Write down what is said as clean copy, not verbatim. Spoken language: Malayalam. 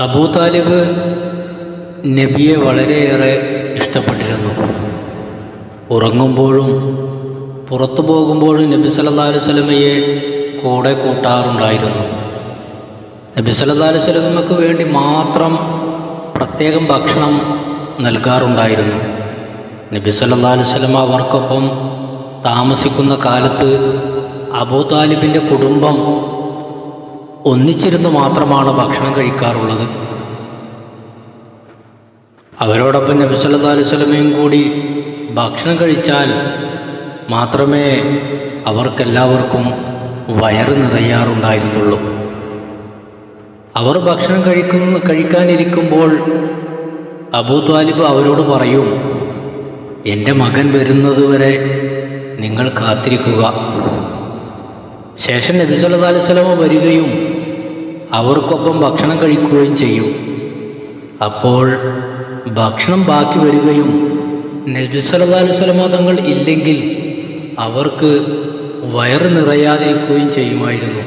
അബൂ താലിബ് നബിയെ വളരെയേറെ ഇഷ്ടപ്പെട്ടിരുന്നു. ഉറങ്ങുമ്പോഴും പുറത്തു പോകുമ്പോഴും നബി സല്ലല്ലാഹു അലൈഹി വസല്ലമയെ കൂടെ കൂട്ടാറുണ്ടായിരുന്നു. നബി സല്ലല്ലാഹു അലൈഹി വസല്ലമയ്ക്ക് വേണ്ടി മാത്രം പ്രത്യേകം ഭക്ഷണം നൽകാറുണ്ടായിരുന്നു. നബി സല്ലല്ലാഹു അലൈഹി വസല്ലമ അവർക്കൊപ്പം താമസിക്കുന്ന കാലത്ത് അബൂ താലിബിൻ്റെ കുടുംബം ഒന്നിച്ചിരുന്ന് മാത്രമാണ് ഭക്ഷണം കഴിക്കാറുള്ളത്. അവരോടൊപ്പം നബി സല്ലല്ലാഹു അലൈഹി വസല്ലമയും കൂടി ഭക്ഷണം കഴിച്ചാൽ മാത്രമേ അവർക്കെല്ലാവർക്കും വയറ് നിറയാറുണ്ടായിരുന്നുള്ളൂ. അവർ ഭക്ഷണം കഴിക്കാനിരിക്കുമ്പോൾ അബൂ താലിബ് അവരോട് പറയും, എൻ്റെ മകൻ വരുന്നതുവരെ നിങ്ങൾ കാത്തിരിക്കുക. ശേഷം നബി സല്ലല്ലാഹു അലൈഹി വസല്ലമ വരികയും അവർക്കൊപ്പം ഭക്ഷണം കഴിക്കുകയും ചെയ്യും. അപ്പോൾ ഭക്ഷണം ബാക്കി വരികയും നബി സല്ലല്ലാഹു അലൈഹി വസല്ലമ തങ്ങൾ ഇല്ലെങ്കിൽ അവർക്ക് വയറ് നിറയാതിരിക്കുകയും ചെയ്യുമായിരുന്നു.